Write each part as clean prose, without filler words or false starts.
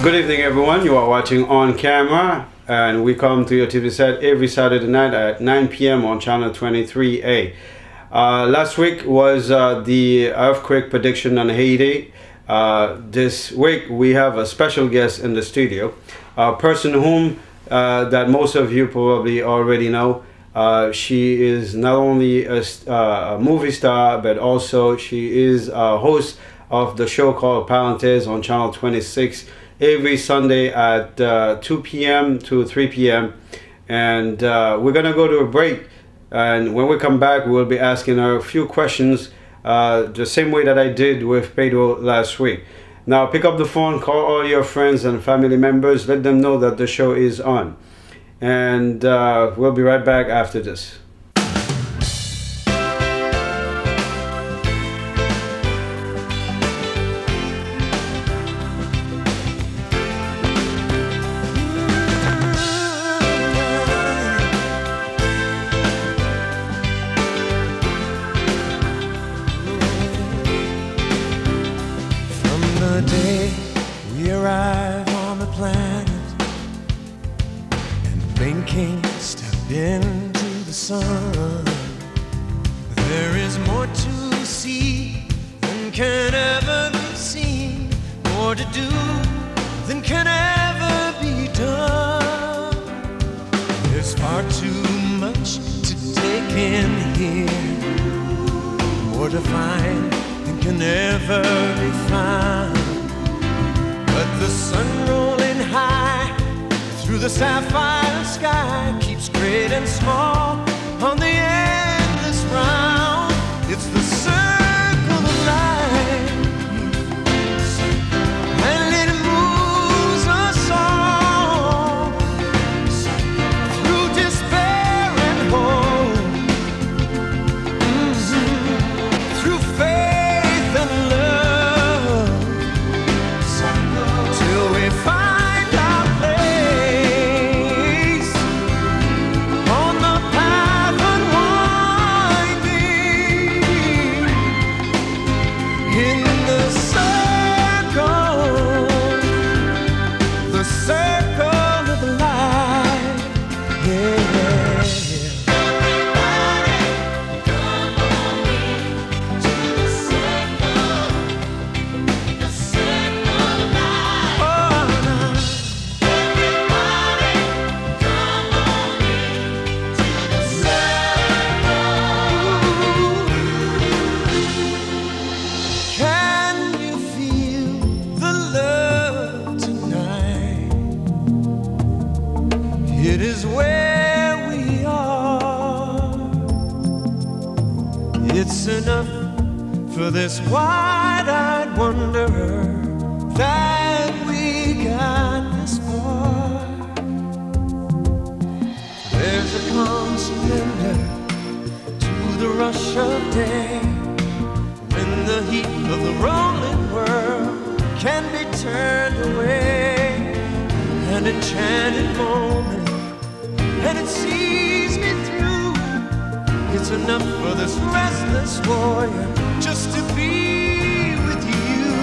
Good evening, everyone. You are watching On Camera, and we come to your TV set every Saturday night at 9 p.m. on channel 23A. Last week was the earthquake prediction on Haiti. This week we have a special guest in the studio, a person whom that most of you probably already know. She is not only a movie star, but also she is a host of the show called Parenthèse on channel 26 every Sunday at 2 p.m. to 3 p.m. And we're gonna go to a break, and when we come back we'll be asking her a few questions the same way that I did with Pedro last week. Now pick up the phone, call all your friends and family members, let them know that the show is on, and we'll be right back after this. There is more to see than can ever be seen, more to do than can ever be done. There's far too much to take in here, more to find than can ever be found. But the sun rolling high through the sapphire sky keeps great and small on the endless round. It's the circle of life, and it moves us all through despair and hope, through faith and love, till we find our place on the path unwinding in the circle of life. Yeah. Everybody, come on in to the circle of life. Oh, now. Everybody, come on in to the circle. Can you feel the love tonight? It is where we are. It's enough for this wide-eyed wanderer that we got this far. There's a calm surrender to the rush of day, when the heat of the rolling world can be turned away. An enchanted moment, and it sees me through. It's enough for this restless warrior just to be with you.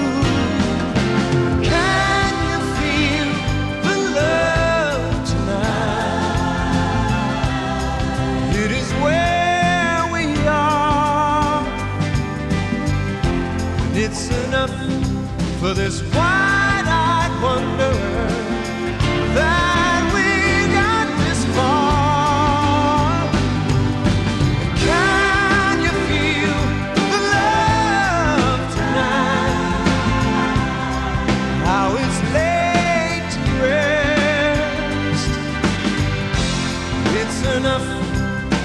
Can you feel the love tonight? It is where we are. It's enough for this wide-eyed wanderer that we got this far. Can you feel the love tonight? How it's laid to rest. It's enough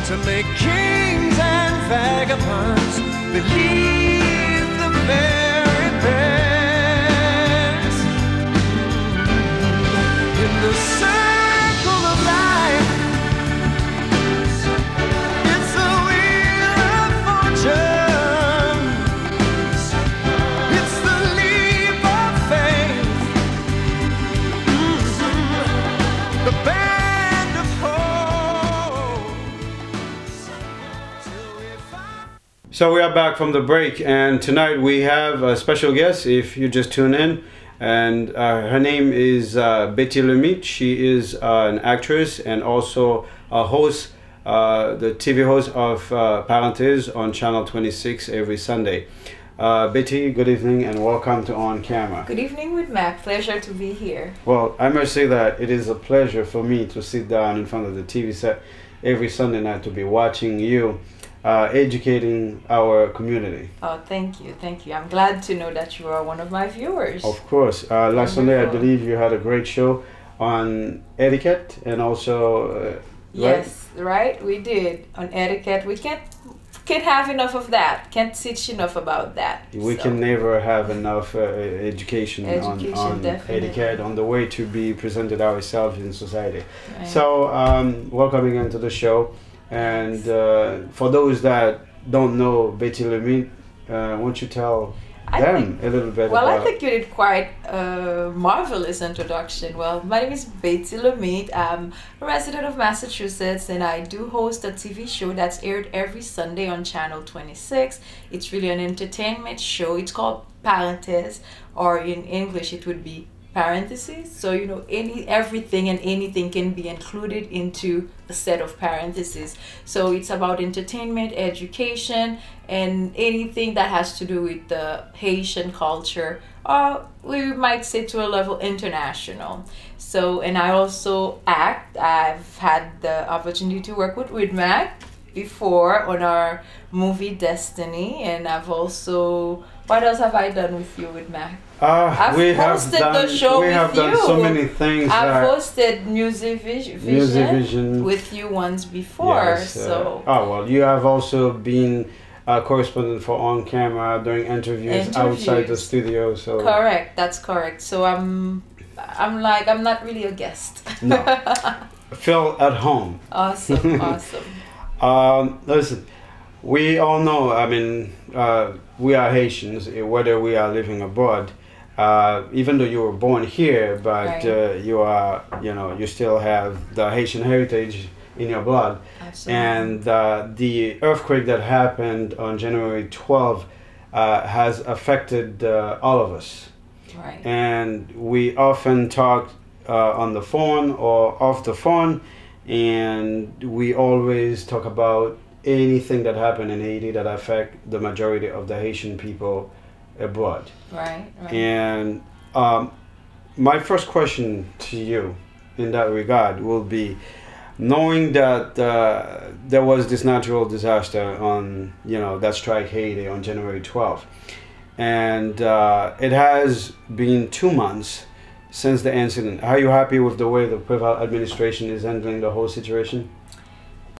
to make kings and vagabonds believe the very best. In the circle of life, it's the wheel of fortune. It's the leap of faith. The band of hope. Till we find. So we are back from the break, and tonight we have a special guest. If you just tune in, and her name is Betty Lemaitre. She is an actress and also a host, the TV host of Parenthèse on Channel 26 every Sunday. Betty, good evening and welcome to On Camera. Good evening with Mac. Pleasure to be here. Well, I must say that it is a pleasure for me to sit down in front of the TV set every Sunday night to be watching you educating our community. Oh, thank you. Thank you. I'm glad to know that you are one of my viewers. Of course. Last Sunday, I Wonderful. believe you had a great show on etiquette and also. Yes, right? We did. On etiquette. We can't have enough of that. Can't teach enough about that. We So, can never have enough education on definitely. etiquette, on the way to be presented ourselves in society. right. So, welcome again to the show. And for those that don't know Betty Lemaitre, won't you tell them a little bit Well, about... I think you did quite a marvelous introduction. Well, my name is Betty Lemaitre. I'm a resident of Massachusetts, and I do host a TV show that's aired every Sunday on Channel 26. It's really an entertainment show. It's called Parenthèse, or in English it would be parentheses. So you know, everything and anything can be included into a set of parentheses. So it's about entertainment, education, and anything that has to do with the Haitian culture, or we might say to a level international. So, and I also act. I've had the opportunity to work with Mac before on our movie Destiny, and I've also, what else have I done with you with Mac? I've hosted the show we have with done you. so many things. I've hosted Music Vision with you once before. Yes, So oh well, you have also been a correspondent for On Camera doing interviews outside the studio. So correct, that's correct. So I'm not really a guest. No. Feel at home. Awesome, awesome. Listen, we all know. I mean, we are Haitians, whether we are living abroad. Even though you were born here, but Right. you are, you still have the Haitian heritage in your blood. Absolutely. And the earthquake that happened on January 12th has affected all of us. Right. And we often talk on the phone or off the phone, and we always talk about anything that happened in Haiti that affect the majority of the Haitian people abroad. Right. And my first question to you in that regard will be, knowing that there was this natural disaster on, that struck Haiti on January 12th, and it has been 2 months since the incident. Are you happy with the way the Preval administration is handling the whole situation?